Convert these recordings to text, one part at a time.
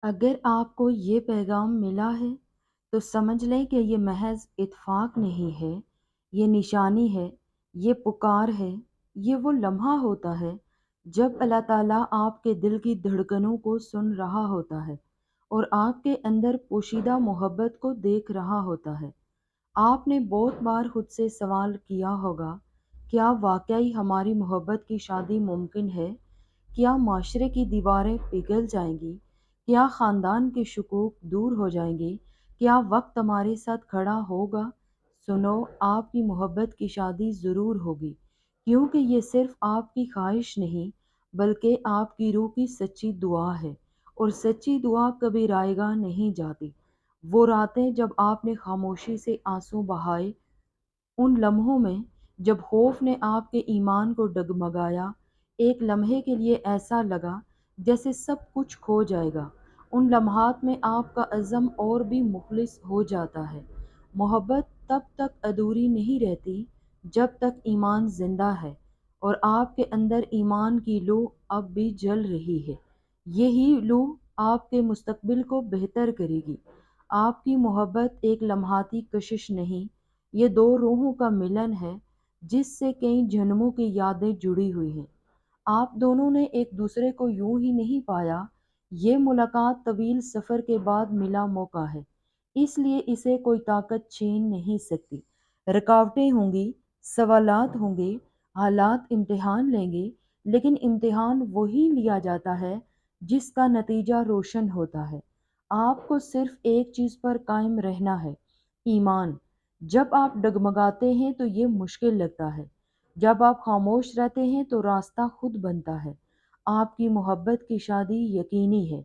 اگر آپ کو یہ پیغام ملا ہے تو سمجھ لیں کہ یہ محض اتفاق نہیں ہے، یہ نشانی ہے، یہ پکار ہے، یہ وہ لمحہ ہوتا ہے جب اللہ تعالیٰ آپ کے دل کی دھڑکنوں کو سن رہا ہوتا ہے اور آپ کے اندر پوشیدہ محبت کو دیکھ رہا ہوتا ہے۔ آپ نے بہت بار خود سے سوال کیا ہوگا، کیا واقعی ہماری محبت کی شادی ممکن ہے؟ کیا معاشرے کی دیواریں پگھل جائیں گی؟ کیا خاندان کے شکوک دور ہو جائیں گے؟ کیا وقت ہمارے ساتھ کھڑا ہوگا؟ سنو، آپ کی محبت کی شادی ضرور ہوگی، کیونکہ یہ صرف آپ کی خواہش نہیں بلکہ آپ کی روح کی سچی دعا ہے، اور سچی دعا کبھی رائے گاہ نہیں جاتی۔ وہ راتیں جب آپ نے خاموشی سے آنسو بہائے، ان لمحوں میں جب خوف نے آپ کے ایمان کو ڈگمگایا، ایک لمحے کے لیے ایسا لگا جیسے سب کچھ کھو جائے گا، ان لمحات میں آپ کا عزم اور بھی مخلص ہو جاتا ہے۔ محبت تب تک ادھوری نہیں رہتی جب تک ایمان زندہ ہے، اور آپ کے اندر ایمان کی لو اب بھی جل رہی ہے۔ یہی لو آپ کے مستقبل کو بہتر کرے گی۔ آپ کی محبت ایک لمحاتی کشش نہیں، یہ دو روحوں کا ملن ہے جس سے کئی جنموں کی یادیں جڑی ہوئی ہیں۔ آپ دونوں نے ایک دوسرے کو یوں ہی نہیں پایا، یہ ملاقات طویل سفر کے بعد ملا موقع ہے، اس لیے اسے کوئی طاقت چھین نہیں سکتی۔ رکاوٹیں ہوں گی، سوالات ہوں گے، حالات امتحان لیں گے، لیکن امتحان وہی لیا جاتا ہے جس کا نتیجہ روشن ہوتا ہے۔ آپ کو صرف ایک چیز پر قائم رہنا ہے، ایمان۔ جب آپ ڈگمگاتے ہیں تو یہ مشکل لگتا ہے، جب آپ خاموش رہتے ہیں تو راستہ خود بنتا ہے۔ آپ کی محبت کی شادی یقینی ہے،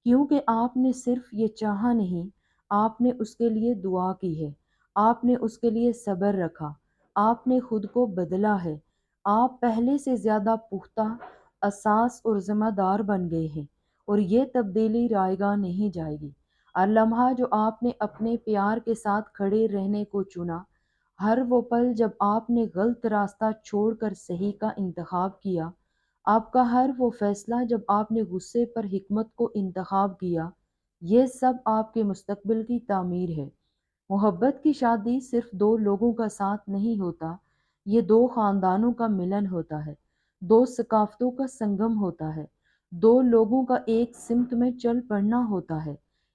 کیونکہ آپ نے صرف یہ چاہا نہیں، آپ نے اس کے لیے دعا کی ہے، آپ نے اس کے لیے صبر رکھا، آپ نے خود کو بدلا ہے، آپ پہلے سے زیادہ پختہ، اساس اور ذمہ دار بن گئے ہیں، اور یہ تبدیلی رائے گاہ نہیں جائے گی۔ ہر لمحہ جو آپ نے اپنے پیار کے ساتھ کھڑے رہنے کو چنا، ہر وہ پل جب آپ نے غلط راستہ چھوڑ کر صحیح کا انتخاب کیا، آپ کا ہر وہ فیصلہ جب آپ نے غصے پر حکمت کو انتخاب کیا، یہ سب آپ کے مستقبل کی تعمیر ہے۔ محبت کی شادی صرف دو لوگوں کا ساتھ نہیں ہوتا، یہ دو خاندانوں کا ملن ہوتا ہے، دو ثقافتوں کا سنگم ہوتا ہے، دو لوگوں کا ایک سمت میں چل پڑنا ہوتا ہے۔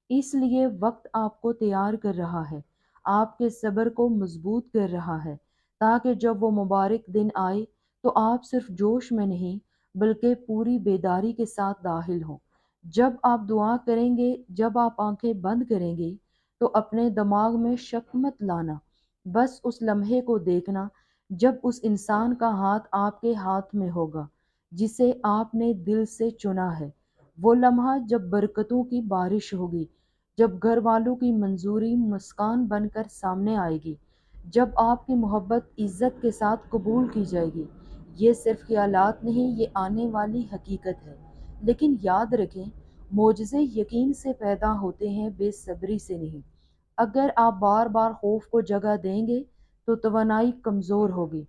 اس لیے وقت آپ کو تیار کر رہا ہے، آپ کے صبر کو مضبوط کر رہا ہے، تاکہ جب وہ مبارک دن آئے تو آپ صرف جوش میں نہیں بلکہ پوری بیداری کے ساتھ داخل ہوں۔ جب آپ دعا کریں گے، جب آپ آنکھیں بند کریں گے، تو اپنے دماغ میں شک مت لانا، بس اس لمحے کو دیکھنا جب اس انسان کا ہاتھ آپ کے ہاتھ میں ہوگا جسے آپ نے دل سے چنا ہے۔ وہ لمحہ جب برکتوں کی بارش ہوگی، جب گھر والوں کی منظوری مسکان بن کر سامنے آئے گی، جب آپ کی محبت عزت کے ساتھ قبول کی جائے گی۔ یہ صرف خیالات نہیں، یہ آنے والی حقیقت ہے۔ لیکن یاد رکھیں، معجزے یقین سے پیدا ہوتے ہیں، بے صبری سے نہیں۔ اگر آپ بار بار خوف کو جگہ دیں گے تو توانائی کمزور ہوگی۔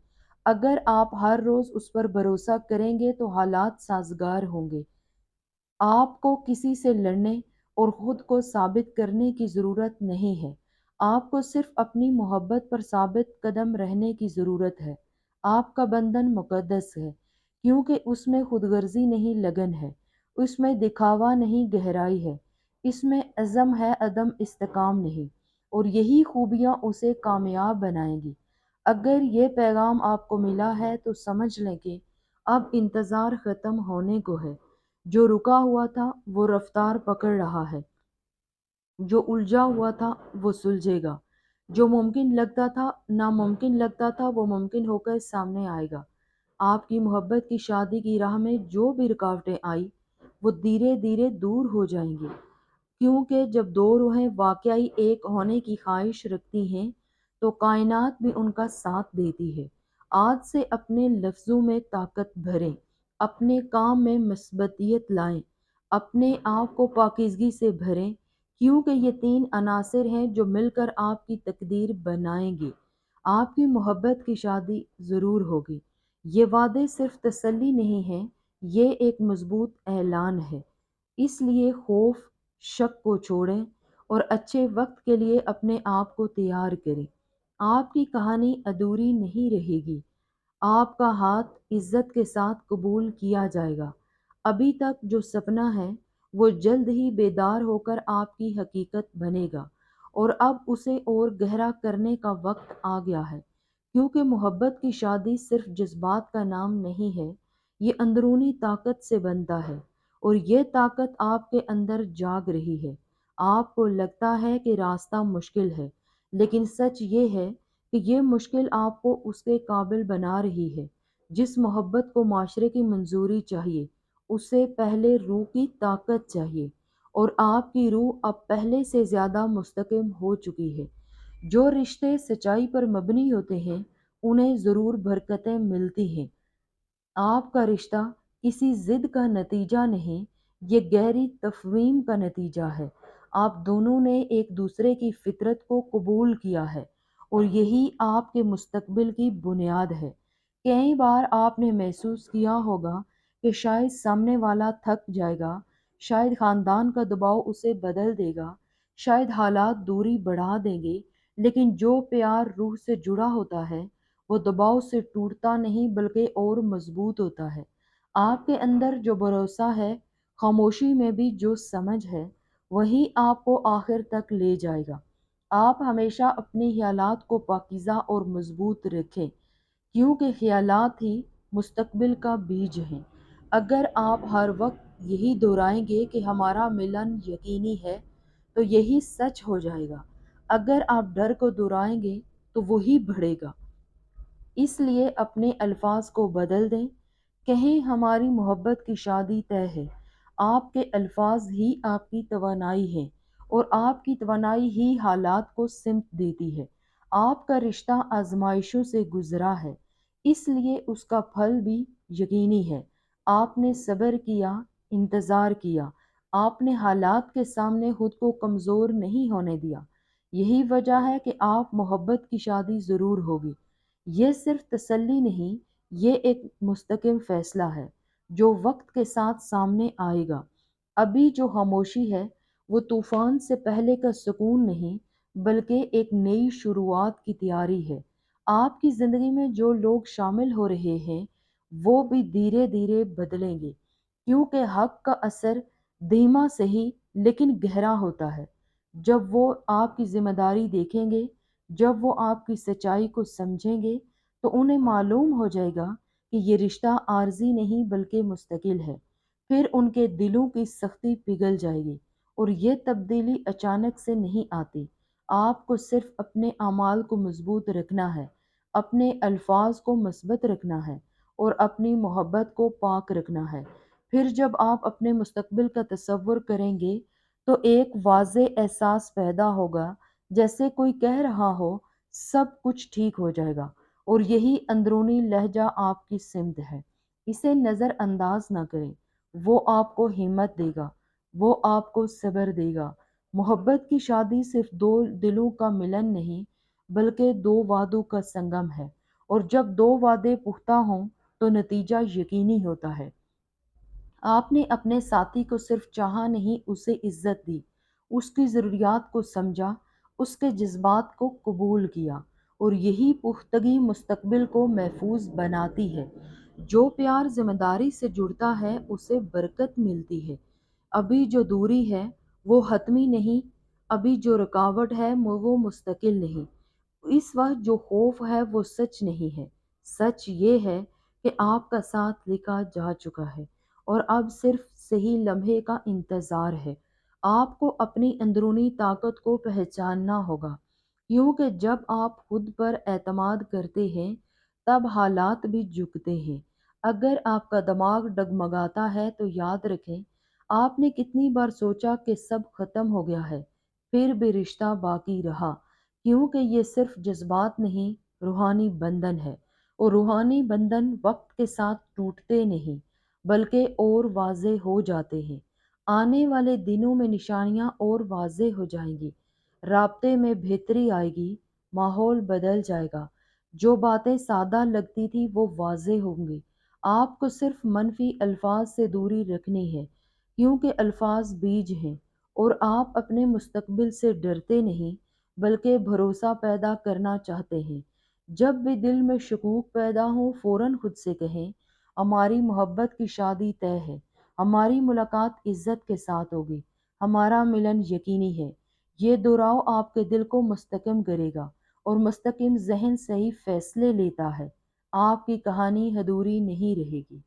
اگر آپ ہر روز اس پر بھروسہ کریں گے تو حالات سازگار ہوں گے۔ آپ کو کسی سے لڑنے اور خود کو ثابت کرنے کی ضرورت نہیں ہے، آپ کو صرف اپنی محبت پر ثابت قدم رہنے کی ضرورت ہے۔ آپ کا بندھن مقدس ہے، کیونکہ اس میں خود غرضی نہیں، لگن ہے، اس میں دکھاوا نہیں، گہرائی ہے، اس میں عزم ہے، عدم استحکام نہیں، اور یہی خوبیاں اسے کامیاب بنائیں گی۔ اگر یہ پیغام آپ کو ملا ہے تو سمجھ لیں کہ اب انتظار ختم ہونے کو ہے۔ جو رکا ہوا تھا وہ رفتار پکڑ رہا ہے، جو الجھا ہوا تھا وہ سلجھے گا، جو ممکن لگتا تھا ناممکن لگتا تھا وہ ممکن ہو کر سامنے آئے گا۔ آپ کی محبت کی شادی کی راہ میں جو بھی رکاوٹیں آئی وہ دھیرے دھیرے دور ہو جائیں گی، کیونکہ جب دو روحیں واقعی ایک ہونے کی خواہش رکھتی ہیں تو کائنات بھی ان کا ساتھ دیتی ہے۔ آج سے اپنے لفظوں میں طاقت بھریں، اپنے کام میں مثبتیت لائیں، اپنے آپ کو پاکیزگی سے بھریں، کیونکہ یہ تین عناصر ہیں جو مل کر آپ کی تقدیر بنائیں گے۔ آپ کی محبت کی شادی ضرور ہوگی۔ یہ وعدے صرف تسلی نہیں ہیں، یہ ایک مضبوط اعلان ہے۔ اس لیے خوف، شک کو چھوڑیں اور اچھے وقت کے لیے اپنے آپ کو تیار کریں۔ آپ کی کہانی ادھوری نہیں رہے گی، آپ کا ہاتھ عزت کے ساتھ قبول کیا جائے گا۔ ابھی تک جو سپنا ہے وہ جلد ہی بیدار ہو کر آپ کی حقیقت بنے گا، اور اب اسے اور گہرا کرنے کا وقت آ گیا ہے، کیونکہ محبت کی شادی صرف جذبات کا نام نہیں ہے، یہ اندرونی طاقت سے بنتا ہے، اور یہ طاقت آپ کے اندر جاگ رہی ہے۔ آپ کو لگتا ہے کہ راستہ مشکل ہے، لیکن سچ یہ ہے کہ یہ مشکل آپ کو اس کے قابل بنا رہی ہے۔ جس محبت کو معاشرے کی منظوری چاہیے، اسے پہلے روح کی طاقت چاہیے، اور آپ کی روح اب پہلے سے زیادہ مستحکم ہو چکی ہے۔ جو رشتے سچائی پر مبنی ہوتے ہیں انہیں ضرور برکتیں ملتی ہیں۔ آپ کا رشتہ کسی ضد کا نتیجہ نہیں، یہ گہری تفہیم کا نتیجہ ہے۔ آپ دونوں نے ایک دوسرے کی فطرت کو قبول کیا ہے، اور یہی آپ کے مستقبل کی بنیاد ہے۔ کئی بار آپ نے محسوس کیا ہوگا کہ شاید سامنے والا تھک جائے گا، شاید خاندان کا دباؤ اسے بدل دے گا، شاید حالات دوری بڑھا دیں گے، لیکن جو پیار روح سے جڑا ہوتا ہے وہ دباؤ سے ٹوٹتا نہیں بلکہ اور مضبوط ہوتا ہے۔ آپ کے اندر جو بھروسہ ہے، خاموشی میں بھی جو سمجھ ہے، وہی آپ کو آخر تک لے جائے گا۔ آپ ہمیشہ اپنے خیالات کو پاکیزہ اور مضبوط رکھیں، کیونکہ خیالات ہی مستقبل کا بیج ہیں۔ اگر آپ ہر وقت یہی دہرائیں گے کہ ہمارا ملن یقینی ہے، تو یہی سچ ہو جائے گا۔ اگر آپ ڈر کو دہرائیں گے تو وہی بڑھے گا۔ اس لیے اپنے الفاظ کو بدل دیں، کہیں ہماری محبت کی شادی طے ہے۔ آپ کے الفاظ ہی آپ کی توانائی ہے، اور آپ کی توانائی ہی حالات کو سمت دیتی ہے۔ آپ کا رشتہ آزمائشوں سے گزرا ہے، اس لیے اس کا پھل بھی یقینی ہے۔ آپ نے صبر کیا، انتظار کیا، آپ نے حالات کے سامنے خود کو کمزور نہیں ہونے دیا۔ یہی وجہ ہے کہ آپ محبت کی شادی ضرور ہوگی۔ یہ صرف تسلی نہیں، یہ ایک مستقم فیصلہ ہے جو وقت کے ساتھ سامنے آئے گا۔ ابھی جو خاموشی ہے وہ طوفان سے پہلے کا سکون نہیں، بلکہ ایک نئی شروعات کی تیاری ہے۔ آپ کی زندگی میں جو لوگ شامل ہو رہے ہیں وہ بھی دھیرے دھیرے بدلیں گے، کیونکہ حق کا اثر دھیما صحیح لیکن گہرا ہوتا ہے۔ جب وہ آپ کی ذمہ داری دیکھیں گے، جب وہ آپ کی سچائی کو سمجھیں گے، تو انہیں معلوم ہو جائے گا کہ یہ رشتہ عارضی نہیں بلکہ مستقل ہے۔ پھر ان کے دلوں کی سختی پگھل جائے گی، اور یہ تبدیلی اچانک سے نہیں آتی۔ آپ کو صرف اپنے اعمال کو مضبوط رکھنا ہے، اپنے الفاظ کو مثبت رکھنا ہے، اور اپنی محبت کو پاک رکھنا ہے۔ پھر جب آپ اپنے مستقبل کا تصور کریں گے تو ایک واضح احساس پیدا ہوگا، جیسے کوئی کہہ رہا ہو سب کچھ ٹھیک ہو جائے گا، اور یہی اندرونی لہجہ آپ کی سمت ہے۔ اسے نظر انداز نہ کریں، وہ آپ کو ہمت دے گا، وہ آپ کو صبر دے گا۔ محبت کی شادی صرف دو دلوں کا ملن نہیں بلکہ دو وعدوں کا سنگم ہے، اور جب دو وعدے پختہ ہوں تو نتیجہ یقینی ہوتا ہے۔ آپ نے اپنے ساتھی کو صرف چاہا نہیں، اسے عزت دی، اس کی ضروریات کو سمجھا، اس کے جذبات کو قبول کیا، اور یہی پختگی مستقبل کو محفوظ بناتی ہے۔ جو پیار ذمہ داری سے جڑتا ہے اسے برکت ملتی ہے۔ ابھی جو دوری ہے وہ حتمی نہیں، ابھی جو رکاوٹ ہے وہ مستقل نہیں۔ اس وقت جو خوف ہے وہ سچ نہیں ہے، سچ یہ ہے کہ آپ کا ساتھ لکھا جا چکا ہے، اور اب صرف صحیح لمحے کا انتظار ہے۔ آپ کو اپنی اندرونی طاقت کو پہچاننا ہوگا، کیونکہ جب آپ خود پر اعتماد کرتے ہیں تب حالات بھی جھکتے ہیں۔ اگر آپ کا دماغ ڈگمگاتا ہے تو یاد رکھیں، آپ نے کتنی بار سوچا کہ سب ختم ہو گیا ہے، پھر بھی رشتہ باقی رہا، کیونکہ یہ صرف جذبات نہیں، روحانی بندھن ہے، اور روحانی بندھن وقت کے ساتھ ٹوٹتے نہیں بلکہ اور واضح ہو جاتے ہیں۔ آنے والے دنوں میں نشانیاں اور واضح ہو جائیں گی، رابطے میں بہتری آئے گی، ماحول بدل جائے گا، جو باتیں سادہ لگتی تھی وہ واضح ہوں گی۔ آپ کو صرف منفی الفاظ سے دوری رکھنی ہے، کیونکہ الفاظ بیج ہیں، اور آپ اپنے مستقبل سے ڈرتے نہیں بلکہ بھروسہ پیدا کرنا چاہتے ہیں۔ جب بھی دل میں شکوک پیدا ہو فوراً خود سے کہیں ہماری محبت کی شادی طے ہے، ہماری ملاقات عزت کے ساتھ ہوگی، ہمارا ملن یقینی ہے۔ یہ دہراؤ آپ کے دل کو مستحکم کرے گا، اور مستحکم ذہن صحیح فیصلے لیتا ہے۔ آپ کی کہانی ادھوری نہیں رہے گی۔